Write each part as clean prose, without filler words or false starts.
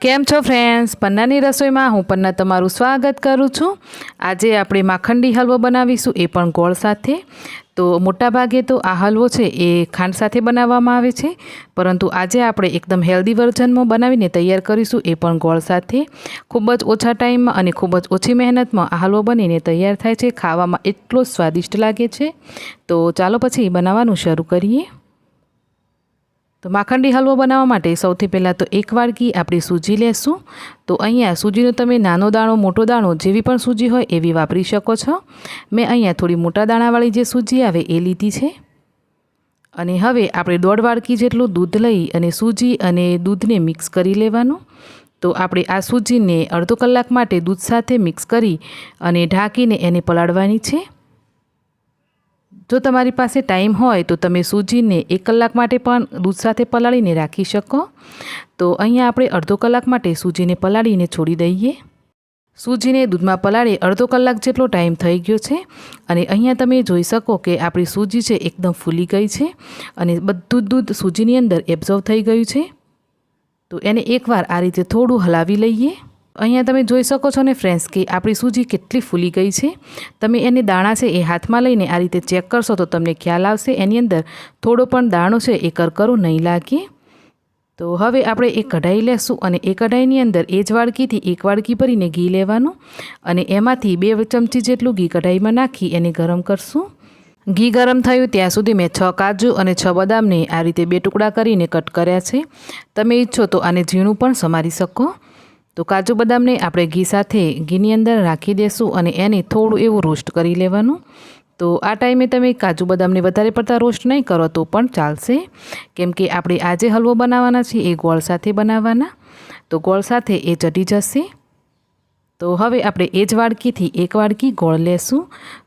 કેમ છો ફ્રેન્ડ્સ, પન્નાની રસોઈમાં હું પન્ના તમારું સ્વાગત કરું છું। આજે આપણે માખંડી હલવો બનાવીશું, એ પણ ગોળ સાથે। તો મોટાભાગે તો આ હલવો છે એ ખાંડ સાથે બનાવવામાં આવે છે, પરંતુ આજે આપણે એકદમ હેલ્ધી વર્ઝનમાં બનાવીને તૈયાર કરીશું, એ પણ ગોળ સાથે। ખૂબ જ ઓછા ટાઈમમાં અને ખૂબ જ ઓછી મહેનતમાં આ હલવો બનીને તૈયાર થાય છે। ખાવામાં એટલો સ્વાદિષ્ટ લાગે છે। તો ચાલો પછી બનાવવાનું શરૂ કરીએ। તો માખંડી હલવો બનાવવા માટે સૌથી પહેલાં તો એક વાડકી આપણી સૂજી લેશું। તો અહીંયા સૂજીનો તમે નાનો દાણો મોટો દાણો જેવી પણ સૂજી હોય એવી વાપરી શકો છો। મેં અહીંયા થોડી મોટા દાણાવાળી જે સૂજી આવે એ લીધી છે। અને હવે આપણે 1.5 વાડકી જેટલું દૂધ લઈ અને સૂજી અને દૂધને મિક્સ કરી લેવાનું। તો આપણે આ સૂજીને અડધો કલાક માટે દૂધ સાથે મિક્સ કરી અને ઢાંકીને એને પલાળવાની છે। જો તમારી પાસે ટાઈમ હોય તો તમે સૂજીને 1 કલાક માટે પણ દૂધ સાથે પલાળીને રાખી શકો। તો અહીંયા આપણે અડધો કલાક માટે સૂજીને પલાળીને છોડી દઈએ। સૂજીને દૂધમાં પલાળી અડધો કલાક જેટલો ટાઈમ થઈ ગયો છે અને અહીંયા તમે જોઈ શકો કે આપણી સૂજી છે એકદમ ફૂલી ગઈ છે અને બધું જ દૂધ સૂજીની અંદર એબ્ઝોર્વ થઈ ગયું છે। તો એને એકવાર આ રીતે થોડું હલાવી લઈએ। અહીંયા તમે જોઈ શકો છો ને ફ્રેન્ડ્સ કે આપણી સૂજી કેટલી ફૂલી ગઈ છે। તમે એને દાણા છે એ હાથમાં લઈને આ રીતે ચેક કરશો તો તમને ખ્યાલ આવશે એની અંદર થોડો પણ દાણો છે એ કરકરો નહીં લાગે। તો હવે આપણે એક કઢાઈ લેશું અને એ કઢાઈની અંદર એ જ વાડકીથી 1 વાડકી ભરીને ઘી લેવાનું અને એમાંથી 2 ચમચી જેટલું ઘી કઢાઈમાં નાખી એને ગરમ કરશું। ઘી ગરમ થયું ત્યાં સુધી મેં 6 કાજુ અને 6 બદામને આ રીતે 2 ટુકડા કરીને કટ કર્યા છે। તમે ઈચ્છો તો આને ઝીણું પણ સમારી શકો। તો કાજુ બદામને આપણે ઘી સાથે ઘીની અંદર રાખી દેશું અને એને થોડું એવું રોસ્ટ કરી લેવાનું। તો આ ટાઈમે તમે કાજુ બદામને વધારે પડતા રોસ્ટ નહીં કરો તો પણ ચાલશે, કેમ કે આપણે આજે હલવો બનાવવાના છીએ એ ગોળ સાથે બનાવવાના। તો ગોળ સાથે એ ચડી જશે। તો હવે આપણે એ જ વાડકીથી 1 વાડકી ગોળ લેશું।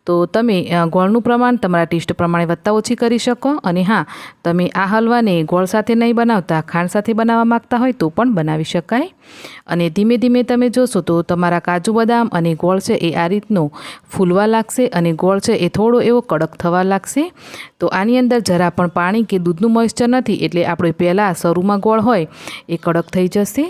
તો તમે ગોળનું પ્રમાણ તમારા ટેસ્ટ પ્રમાણે વધતા ઓછી કરી શકો। અને હા, તમે આ હલવાને ગોળ સાથે નહીં બનાવતા ખાંડ સાથે બનાવવા માગતા હોય તો પણ બનાવી શકાય। અને ધીમે ધીમે તમે જોશો તો તમારા કાજુ બદામ અને ગોળ છે એ આ રીતનો ફૂલવા લાગશે અને ગોળ છે એ થોડો એવો કડક થવા લાગશે। તો આની અંદર જરા પણ પાણી કે દૂધનું મોઇસ્ચર નથી, એટલે આપણે પહેલાં શરૂમાં ગોળ હોય એ કડક થઈ જશે।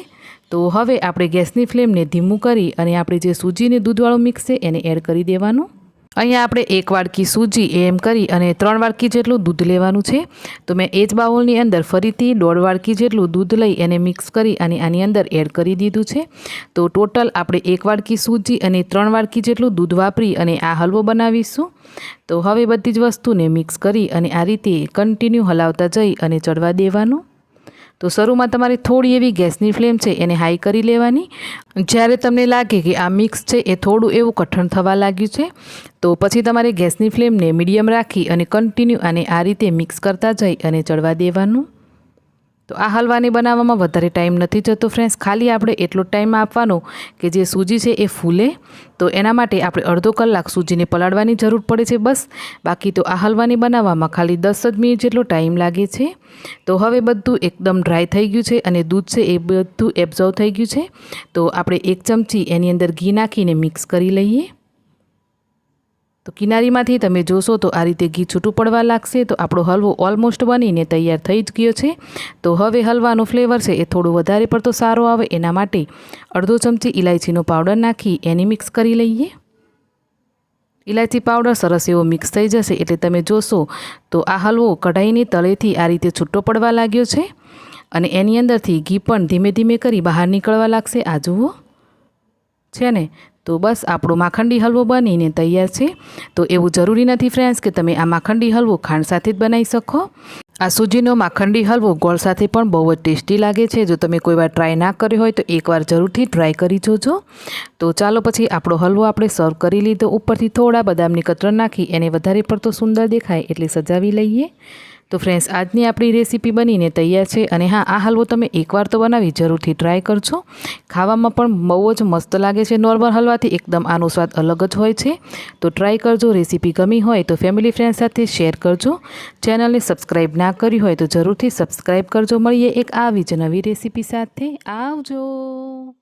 તો હવે આપણે ગેસની ફ્લેમને ધીમું કરી અને આપણે જે સૂજીને દૂધવાળું મિક્સ છે એને એડ કરી દેવાનું। અહીંયા આપણે 1 વાડકી સૂજી એમ કરી અને 3 વાડકી જેટલું દૂધ લેવાનું છે। તો મેં એ જ બાઉલની અંદર ફરીથી 1.5 વાડકી જેટલું દૂધ લઈ એને મિક્સ કરી અને આની અંદર એડ કરી દીધું છે। તો ટોટલ આપણે 1 વાડકી સૂજી અને 3 વાડકી જેટલું દૂધ વાપરી અને આ હલવો બનાવીશું। તો હવે બધી જ વસ્તુને મિક્સ કરી અને આ રીતે કન્ટિન્યુ હલાવતા જઈ અને ચડવા દેવાનું। તો શરૂમાં તમારી થોડી એવી ગેસની ફ્લેમ છે એને હાઈ કરી લેવાની। જ્યારે તમને લાગે કે આ મિક્સ છે એ થોડું એવું કઠણ થવા લાગ્યું છે તો પછી તમારે ગેસની ફ્લેમને મીડિયમ રાખી અને કન્ટિન્યુ આને આ રીતે મિક્સ કરતા જઈ અને ચડવા દેવાનું। તો આ હલવાને બનાવવામાં વધારે ટાઈમ નથી જતો ફ્રેન્ડ્સ, ખાલી આપણે એટલો ટાઈમ આપવાનો કે જે સૂજી છે એ ફૂલે। તો એના માટે આપણે અડધો કલાક સૂજીને પલાળવાની જરૂર પડે છે બસ। બાકી તો આ હલવાને બનાવવામાં ખાલી 10 જ મિનિટ જેટલો ટાઈમ લાગે છે। તો હવે બધું એકદમ ડ્રાય થઈ ગયું છે અને દૂધ છે એ બધું એબ્ઝોર્વ થઈ ગયું છે। તો આપણે 1 ચમચી એની અંદર ઘી નાખીને મિક્સ કરી લઈએ। તો કિનારીમાંથી તમે જોશો તો આ રીતે ઘી છૂટું પડવા લાગશે। તો આપણો હલવો ઓલમોસ્ટ બનીને તૈયાર થઈ જ ગયો છે। તો હવે હલવાનો ફ્લેવર છે એ થોડો વધારે પડતો સારો આવે એના માટે અડધો ચમચી ઇલાયચીનો પાવડર નાખી એને મિક્સ કરી લઈએ। ઇલાયચી પાવડર સરસ એવો મિક્સ થઈ જશે એટલે તમે જોશો તો આ હલવો કઢાઈની તળેથી આ રીતે છૂટો પડવા લાગ્યો છે અને એની અંદરથી ઘી પણ ધીમે ધીમે કરી બહાર નીકળવા લાગશે। આ જુઓ છે ને। તો બસ આપણો માખંડી હલવો બનીને તૈયાર છે। તો એવું જરૂરી નથી ફ્રેન્ડ્સ કે તમે આ માખંડી હલવો ખાંડ સાથે જ બનાવી શકો। આ સૂજીનો માખંડી હલવો ગોળ સાથે પણ બહુ જ ટેસ્ટી લાગે છે। જો તમે કોઈ વાર ટ્રાય ના કર્યો હોય તો એકવાર જરૂરથી ટ્રાય કરી જોજો। તો ચાલો પછી આપણો હલવો આપણે સર્વ કરી લીધો। ઉપરથી થોડા બદામની કતરણ નાખી એને વધારે પડતો સુંદર દેખાય એટલે સજાવી લઈએ। તો ફ્રેન્ડ્સ, આજની આપણી રેસીપી બનીને તૈયાર છે અને હા, આ હલવો તમે એકવાર તો બનાવી જરૂરથી ટ્રાય કરજો। ખાવામાં પણ બહુ જ મસ્ત લાગે છે। નોર્મલ હલવાથી એકદમ આનો સ્વાદ અલગ જ હોય છે। તો ટ્રાય કરજો। રેસીપી ગમી હોય તો ફેમિલી ફ્રેન્ડ સાથે શેર કરજો। ચેનલને સબસ્ક્રાઈબ ના કરી હોય તો જરૂરથી સબસ્ક્રાઈબ કરજો। મળીએ એક આવી જ નવી રેસીપી સાથે। આવજો।